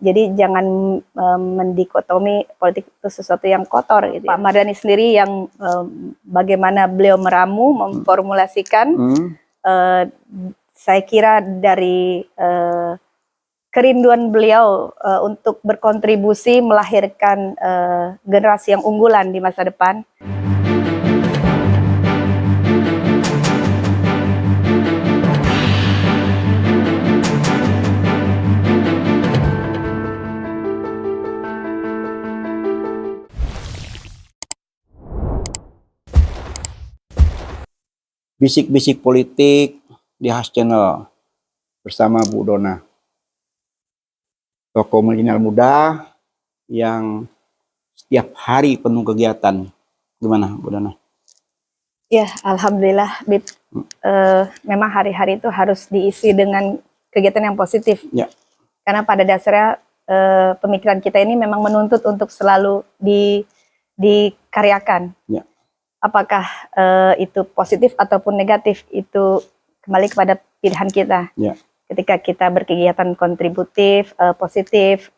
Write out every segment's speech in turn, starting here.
Jadi jangan mendikotomi politik itu sesuatu yang kotor gitu. Pak Mardhani sendiri yang bagaimana beliau meramu, memformulasikan, saya kira dari kerinduan beliau untuk berkontribusi melahirkan generasi yang unggulan di masa depan. Bisik-bisik politik di Has Channel bersama Bu Dona, tokoh milenial muda yang setiap hari penuh kegiatan. Gimana Bu Dona? Ya, alhamdulillah, Bib. Memang hari-hari itu harus diisi dengan kegiatan yang positif. Ya. Karena pada dasarnya pemikiran kita ini memang menuntut untuk selalu dikaryakan. Ya. Apakah itu positif ataupun negatif, itu kembali kepada pilihan kita. Ya. Ketika kita berkegiatan kontributif, positif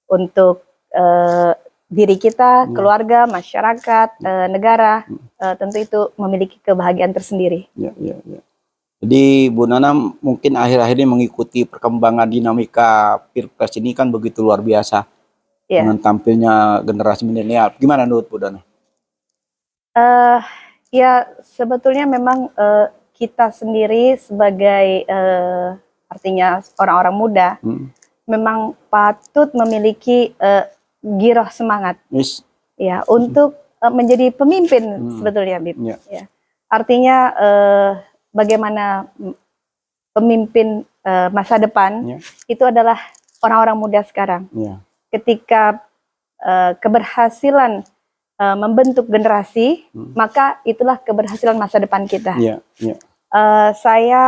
untuk diri kita, keluarga, masyarakat, negara, tentu itu memiliki kebahagiaan tersendiri. Ya. Jadi Bu Nana mungkin akhir-akhir ini mengikuti perkembangan dinamika Pilpres ini kan begitu luar biasa. Ya. Dengan tampilnya generasi milenial. Gimana menurut Bu Dona? Ya sebetulnya memang kita sendiri sebagai artinya orang-orang muda memang patut memiliki giroh semangat ya untuk menjadi pemimpin sebetulnya, Bib. Ya. Artinya bagaimana pemimpin masa depan itu adalah orang-orang muda sekarang. Ketika keberhasilan membentuk generasi, maka itulah keberhasilan masa depan kita. Saya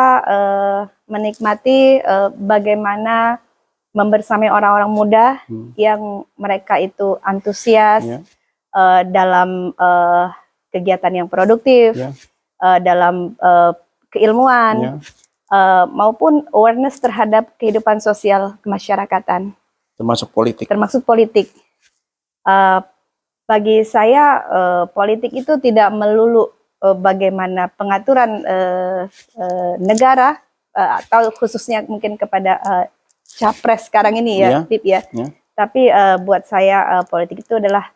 menikmati bagaimana membersamai orang-orang muda yang mereka itu antusias dalam kegiatan yang produktif, dalam keilmuan, maupun awareness terhadap kehidupan sosial kemasyarakatan. Termasuk politik. Termasuk politik. Bagi saya politik itu tidak melulu bagaimana pengaturan negara atau khususnya mungkin kepada capres sekarang ini ya, Bib ya. Tapi buat saya politik itu adalah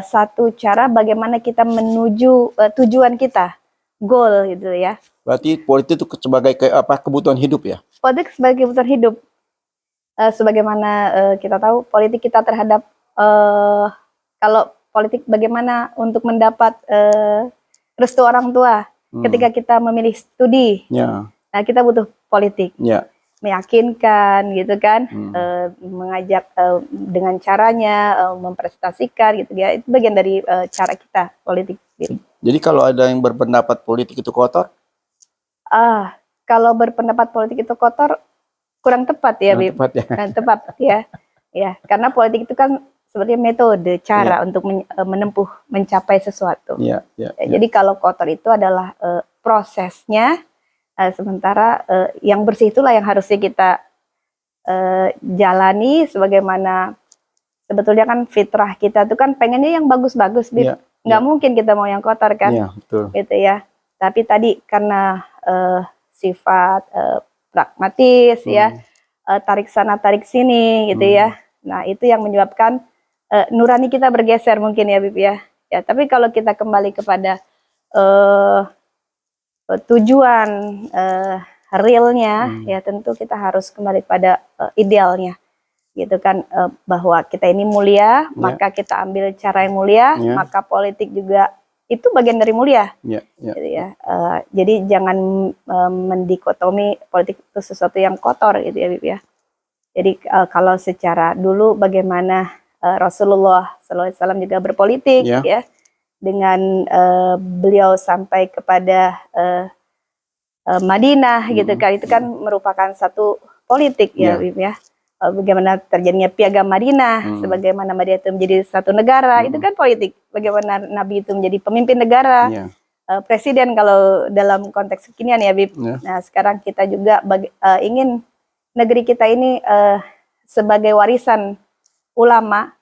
satu cara bagaimana kita menuju tujuan kita, goal gitu ya. Berarti politik itu sebagai kebutuhan hidup ya? Politik sebagai kebutuhan hidup. Sebagaimana kita tahu politik kita terhadap kalau politik bagaimana untuk mendapat restu orang tua ketika kita memilih studi. Nah, kita butuh politik. Meyakinkan gitu kan, mengajak dengan caranya, mempresentasikan gitu ya. Itu bagian dari cara kita politik. Jadi kalau ada yang berpendapat politik itu kotor? Kalau berpendapat politik itu kotor kurang tepat ya, Bib. Kurang tepat ya. Ya, karena politik itu kan seperti metode, cara untuk menempuh, mencapai sesuatu. Jadi kalau kotor itu adalah prosesnya, sementara yang bersih itulah yang harusnya kita jalani, sebagaimana sebetulnya kan fitrah kita itu kan pengennya yang bagus-bagus, Bib. Nggak mungkin kita mau yang kotor kan, gitu ya. Tapi tadi karena sifat pragmatis ya, tarik sana tarik sini gitu ya. Nah itu yang menyebabkan nurani kita bergeser mungkin ya, Bib ya. Ya, tapi kalau kita kembali kepada tujuan realnya, ya tentu kita harus kembali pada idealnya, gitu kan, bahwa kita ini mulia, maka kita ambil cara yang mulia, maka politik juga itu bagian dari mulia, gitu ya. Jadi jangan mendikotomi politik itu sesuatu yang kotor, gitu ya, Bib ya. Jadi kalau secara dulu bagaimana Rasulullah SAW juga berpolitik ya, dengan beliau sampai kepada Madinah gitu kan, itu kan merupakan satu politik ya, Bib ya. Bagaimana terjadinya piagam Madinah, sebagaimana Madinah itu menjadi satu negara, itu kan politik. Bagaimana Nabi itu menjadi pemimpin negara, presiden kalau dalam konteks kekinian ya, Bib. Nah sekarang kita juga ingin negeri kita ini sebagai warisan ulama,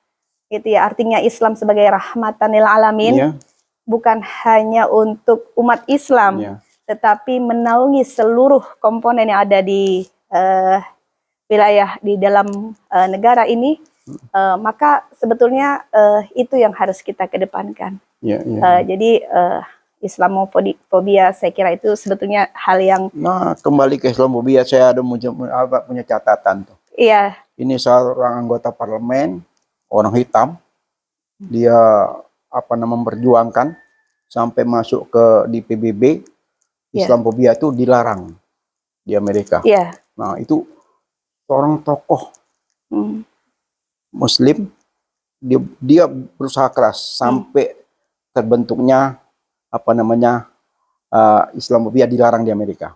gitu ya. Artinya Islam sebagai rahmatan lil alamin, bukan hanya untuk umat Islam, tetapi menaungi seluruh komponen yang ada di wilayah di dalam negara ini. Maka sebetulnya itu yang harus kita kedepankan. Jadi Islamofobia saya kira itu sebetulnya hal yang. Nah, kembali ke Islamofobia, saya ada punya catatan tuh. Iya. Ini seorang anggota parlemen, orang hitam, dia memperjuangkan sampai masuk di PBB. Islamofobia itu dilarang di Amerika. Nah, itu seorang tokoh Muslim, dia berusaha keras sampai terbentuknya Islamofobia dilarang di Amerika.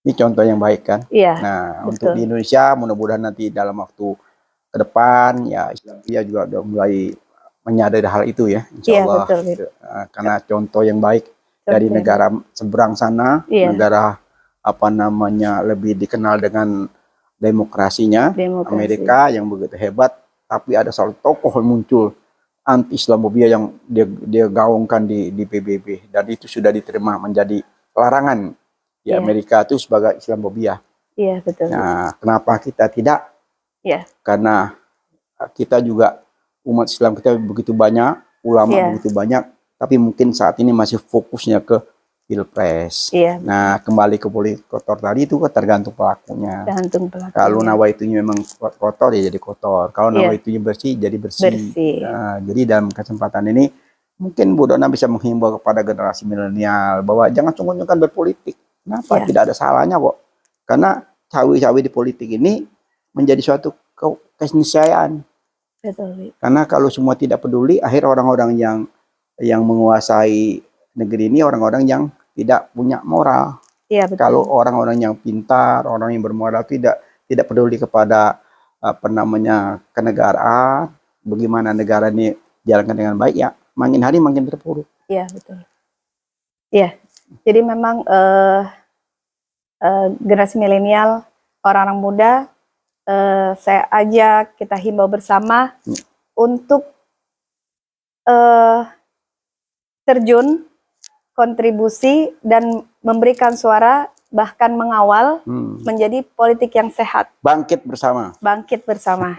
Ini contoh yang baik kan? Nah, betul. Untuk di Indonesia mudah-mudahan nanti dalam waktu ke depan ya Islamofobia juga udah mulai menyadari hal itu ya, insya Allah. Betul. Karena contoh yang baik dari negara seberang sana, negara lebih dikenal dengan demokrasinya, Amerika yang begitu hebat, tapi ada salah tokoh yang muncul anti Islamofobia yang dia gaungkan di PBB, dan itu sudah diterima menjadi larangan di Amerika itu sebagai Islamofobia. Betul. Nah, kenapa kita tidak? Karena kita juga umat Islam kita begitu banyak, ulama begitu banyak, tapi mungkin saat ini masih fokusnya ke Pilpres. Nah, kembali ke politik kotor tadi itu tergantung pelakunya. Kalau nawaitunya memang kotor ya jadi kotor. Kalau nawaitunya bersih jadi bersih. Nah, jadi dalam kesempatan ini mungkin Bu Dona bisa menghimbau kepada generasi milenial bahwa jangan sungguh-sungguh berpolitik. Kenapa? Tidak ada salahnya kok. Karena cawi-cawi di politik ini menjadi suatu keniscayaan. Karena kalau semua tidak peduli, akhir orang-orang yang menguasai negeri ini orang-orang yang tidak punya moral. Kalau orang-orang yang pintar, orang yang bermoral tidak peduli kepada kenegaraan, bagaimana negara ini jalankan dengan baik, ya makin hari makin terpuruk. Betul. Jadi memang generasi milenial, orang-orang muda, saya ajak kita himbau bersama untuk terjun, kontribusi, dan memberikan suara, bahkan mengawal menjadi politik yang sehat. Bangkit bersama. Bangkit bersama.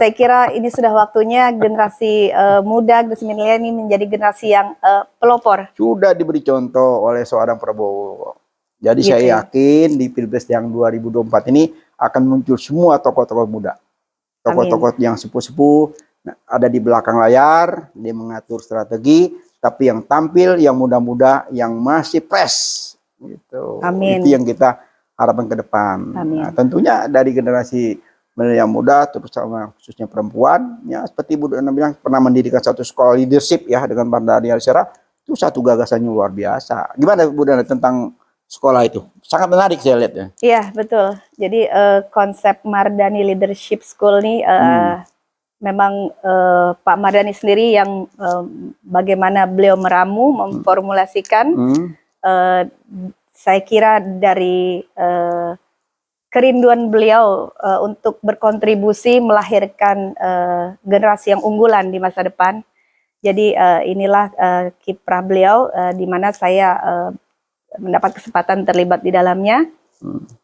Saya kira ini sudah waktunya generasi muda, generasi milenial ini menjadi generasi yang pelopor. Sudah diberi contoh oleh seorang Prabowo. Jadi saya yakin di Pilpres yang 2024 ini akan muncul semua tokoh-tokoh muda. Tokoh-tokoh yang sepuh-sepuh ada di belakang layar, dia mengatur strategi, tapi yang tampil, yang muda-muda, yang masih fresh, gitu. Itu yang kita harapkan ke depan. Nah, tentunya dari generasi milenial muda, terutama khususnya perempuan, ya seperti Bu Dona bilang pernah mendirikan satu sekolah leadership ya dengan Mardani Alisera, itu satu gagasannya luar biasa. Gimana Bu Dona tentang sekolah itu? Sangat menarik saya lihat ya. Iya betul. Jadi konsep Mardani Leadership School ini memang Pak Mardani sendiri yang bagaimana beliau meramu, memformulasikan, saya kira dari kerinduan beliau untuk berkontribusi melahirkan generasi yang unggulan di masa depan. Jadi inilah kiprah beliau di mana saya mendapat kesempatan terlibat di dalamnya.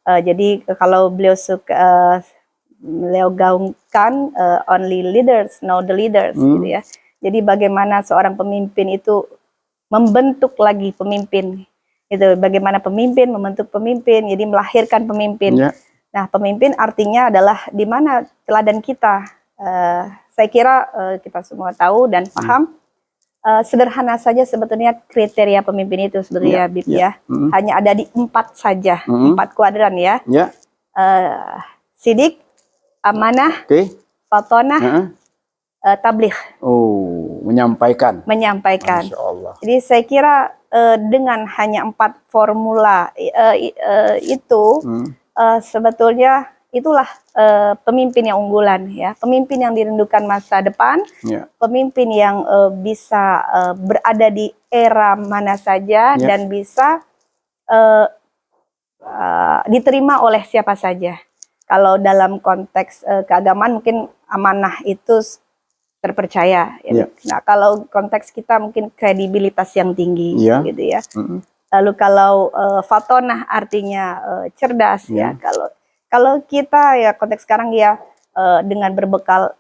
Jadi kalau beliau suka beliau gaungkan only leaders know the leaders gitu ya. Jadi bagaimana seorang pemimpin itu membentuk lagi pemimpin. Itu bagaimana pemimpin membentuk pemimpin, jadi melahirkan pemimpin. Nah, pemimpin artinya adalah di mana teladan kita. Saya kira kita semua tahu dan paham. Sederhana saja sebetulnya kriteria pemimpin itu sebetulnya Bib ya. Hanya ada di 4 saja, 4 kuadran ya. Sidik, amanah, fatonah, tabligh. Oh, menyampaikan. Menyampaikan. Masya Allah. Jadi saya kira dengan hanya 4 formula itu sebetulnya itulah pemimpin yang unggulan ya, pemimpin yang dirindukan masa depan, pemimpin yang bisa berada di era mana saja dan bisa diterima oleh siapa saja. Kalau dalam konteks keagamaan mungkin amanah itu terpercaya. Yeah. Nah, kalau konteks kita mungkin kredibilitas yang tinggi, Yeah. gitu ya. Lalu kalau fatonah artinya cerdas, ya. Kalau kita ya konteks sekarang ya dengan berbekal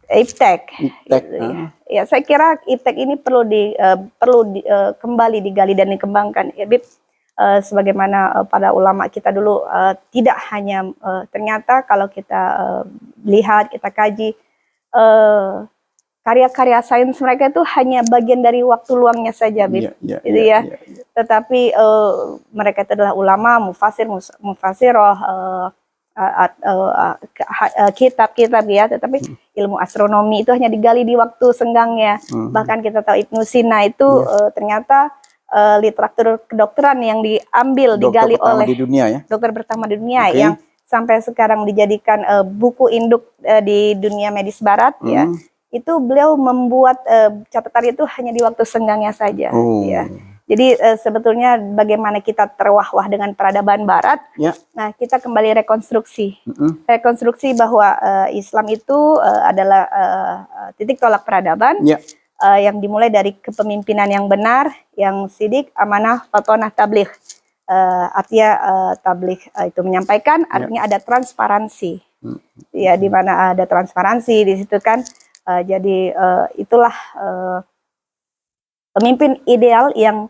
iptek, gitu, ya. Saya kira iptek ini perlu kembali digali dan dikembangkan, ya, Bib. Sebagaimana para ulama kita dulu tidak hanya ternyata kalau kita lihat, kita kaji karya-karya sains mereka itu hanya bagian dari waktu luangnya saja, Bib. Gitu ya. Tetapi mereka itu adalah ulama, mufasiroh, kitab-kitab, ya. Tetapi ilmu astronomi itu hanya digali di waktu senggangnya. Bahkan kita tahu Ibnu Sina itu ternyata literatur kedokteran yang digali oleh di dunia, ya? dokter pertama di dunia, yang sampai sekarang dijadikan buku induk di dunia medis barat, ya. Itu beliau membuat catatan itu hanya di waktu senggangnya saja, ya. Jadi sebetulnya bagaimana kita terwah-wah dengan peradaban barat, nah kita kembali rekonstruksi bahwa Islam itu adalah titik tolak peradaban, yang dimulai dari kepemimpinan yang benar, yang sidik, amanah, fatonah, tabligh. Artinya tabligh itu menyampaikan, artinya ada transparansi, ya, di mana ada transparansi di situ kan. Jadi itulah pemimpin ideal yang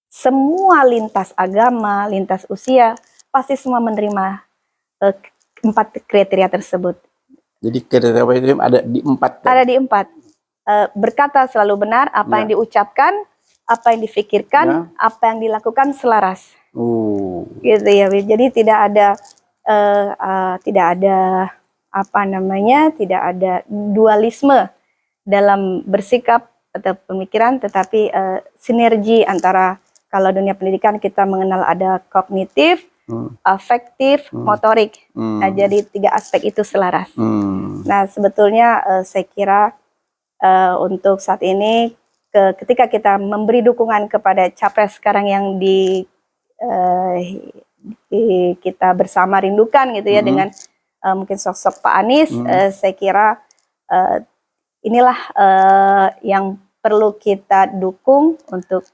semua lintas agama, lintas usia pasti semua menerima 4 kriteria tersebut. Jadi kriteria itu ada di 4. Ada di 4. Berkata selalu benar, apa yang diucapkan, apa yang difikirkan, apa yang dilakukan selaras. Gitu ya. Jadi tidak ada tidak ada dualisme dalam bersikap atau pemikiran, tetapi sinergi antara, kalau dunia pendidikan kita mengenal ada kognitif, afektif, motorik. Nah, jadi 3 aspek itu selaras. Nah, sebetulnya saya kira untuk saat ini ketika kita memberi dukungan kepada capres sekarang yang kita bersama rindukan, gitu ya, dengan mungkin sosok Pak Anies, saya kira inilah yang perlu kita dukung untuk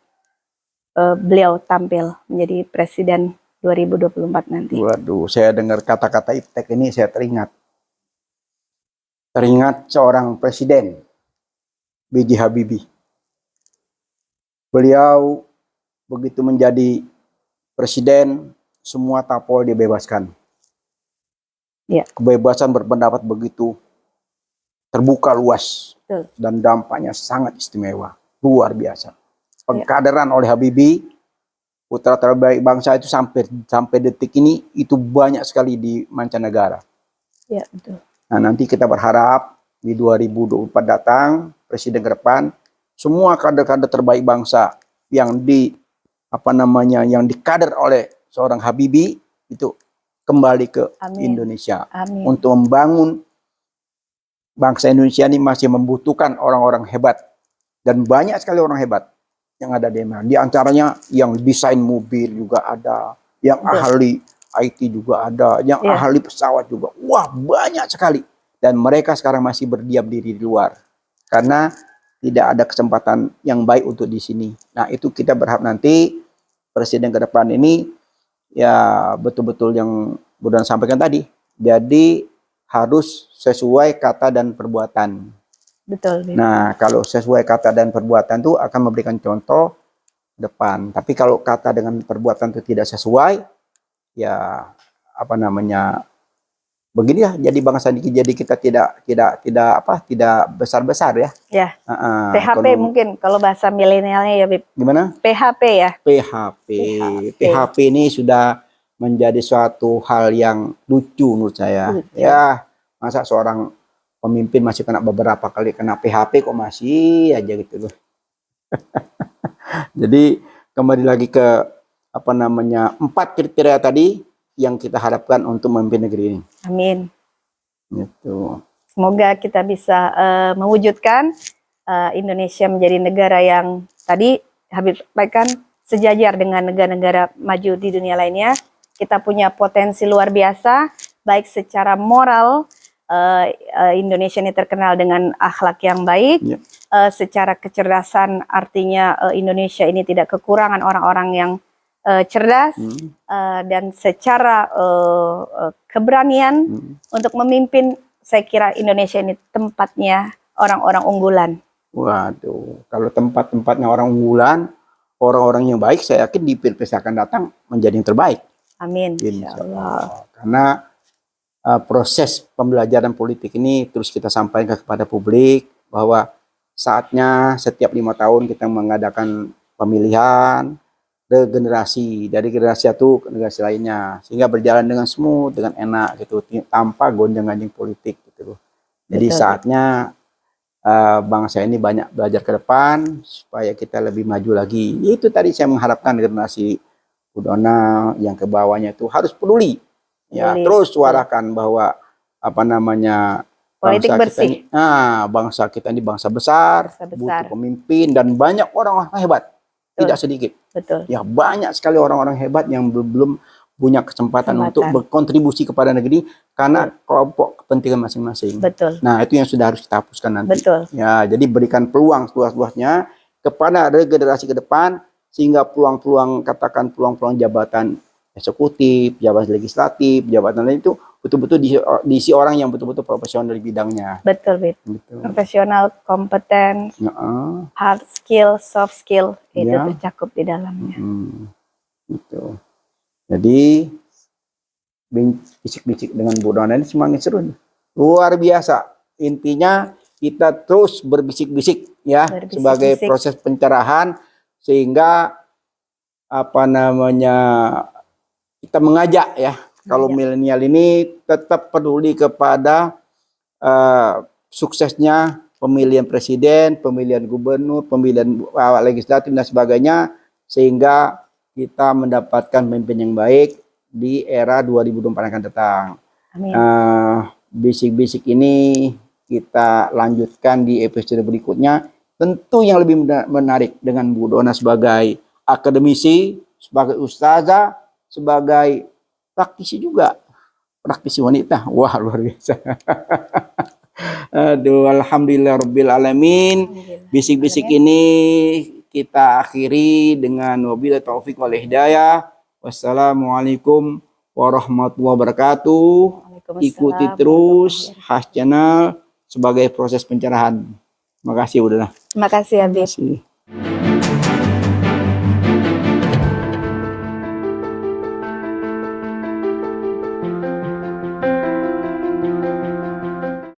beliau tampil menjadi presiden 2024 nanti. Waduh, saya dengar kata-kata iptek ini saya teringat seorang presiden, B.J. Habibie. Beliau begitu menjadi presiden, semua tapol dibebaskan. Kebebasan berpendapat begitu terbuka luas. Dan dampaknya sangat istimewa, luar biasa. Pengkaderan oleh Habibie, putra terbaik bangsa itu sampai detik ini itu banyak sekali di mancanegara. Ya, betul. Nah, nanti kita berharap di 2024 datang, presiden ke depan, semua kader-kader terbaik bangsa yang yang dikader oleh seorang Habibie itu kembali ke Indonesia. Untuk membangun bangsa Indonesia ini masih membutuhkan orang-orang hebat, dan banyak sekali orang hebat yang ada di mana. Di antaranya yang desain mobil juga ada, yang ahli IT juga ada, yang ahli pesawat juga. Wah, banyak sekali. Dan mereka sekarang masih berdiam diri di luar karena tidak ada kesempatan yang baik untuk di sini. Nah, itu kita berharap nanti presiden ke depan ini ya betul-betul yang Budan sampaikan tadi. Jadi harus sesuai kata dan perbuatan. Betul. Nah, kalau sesuai kata dan perbuatan itu akan memberikan contoh depan. Tapi kalau kata dengan perbuatan itu tidak sesuai, ya begini ya, jadi bangsa ini, jadi kita tidak besar-besar ya. Ya. PHP mungkin kalau bahasa milenialnya ya, Bib. Gimana? PHP ya. PHP ini sudah menjadi suatu hal yang lucu menurut saya. Ya, masa seorang pemimpin masih kena beberapa kali kena PHP kok masih aja gitu loh. Jadi kembali lagi ke 4 kriteria tadi yang kita harapkan untuk memimpin negeri ini. Amin. Gitu. Semoga kita bisa mewujudkan Indonesia menjadi negara yang tadi Habib sampaikan sejajar dengan negara-negara maju di dunia lainnya. kita punya potensi luar biasa, baik secara moral, Indonesia ini terkenal dengan akhlak yang baik, secara kecerdasan artinya Indonesia ini tidak kekurangan orang-orang yang cerdas, dan secara keberanian untuk memimpin, saya kira Indonesia ini tempatnya orang-orang unggulan. Waduh, kalau tempat-tempatnya orang unggulan, orang-orang yang baik, saya yakin di Pilpres akan datang menjadi yang terbaik. Amin. Insyaallah. Karena proses pembelajaran politik ini terus kita sampaikan kepada publik bahwa saatnya setiap 5 tahun kita mengadakan pemilihan regenerasi dari generasi satu ke generasi lainnya, sehingga berjalan dengan smooth, dengan enak gitu, tanpa gonjang-ganjing politik gitu. Jadi saatnya bangsa ini banyak belajar ke depan supaya kita lebih maju lagi. Itu tadi saya mengharapkan generasi Budona yang ke bawahnya itu harus peduli. Ya, terus suarakan bahwa apa namanya politik bangsa bersih. Kita ini, bangsa kita ini bangsa besar, butuh pemimpin dan banyak orang-orang hebat, tidak sedikit. Betul. Ya, banyak sekali orang-orang hebat yang belum punya kesempatan untuk berkontribusi kepada negeri karena kelompok kepentingan masing-masing. Betul. Nah, itu yang sudah harus kita hapuskan nanti. Betul. Ya, jadi berikan peluang seluas-luasnya kepada regenerasi ke depan, sehingga peluang-peluang, katakan peluang-peluang jabatan eksekutif, jabatan legislatif, jabatan lain itu betul-betul diisi orang yang betul-betul profesional di bidangnya. Betul, betul. Profesional, kompeten, hard skill, soft skill, itu tercakup di dalamnya. Gitu. Jadi bisik-bisik dengan Bu Dona ini semakin seru, luar biasa. Intinya kita terus berbisik-bisik ya, sebagai proses pencerahan, sehingga apa namanya, kita mengajak ya, kalau milenial ini tetap peduli kepada suksesnya pemilihan presiden, pemilihan gubernur, pemilihan legislatif dan sebagainya, sehingga kita mendapatkan pemimpin yang baik di era 2024 yang akan datang. Bisik-bisik ini kita lanjutkan di episode berikutnya, tentu yang lebih menarik dengan Bu Dona sebagai akademisi, sebagai ustazah, sebagai praktisi juga, praktisi wanita. Wah, luar biasa. Aduh, alhamdulillah rabbil alamin. Bisik-bisik ini kita akhiri dengan wabillahi taufik wal hidayah. Wassalamualaikum warahmatullahi wabarakatuh. Ikuti terus Khas Channel sebagai proses pencerahan. Terima kasih, Bu Dona. Terima kasih, Habib.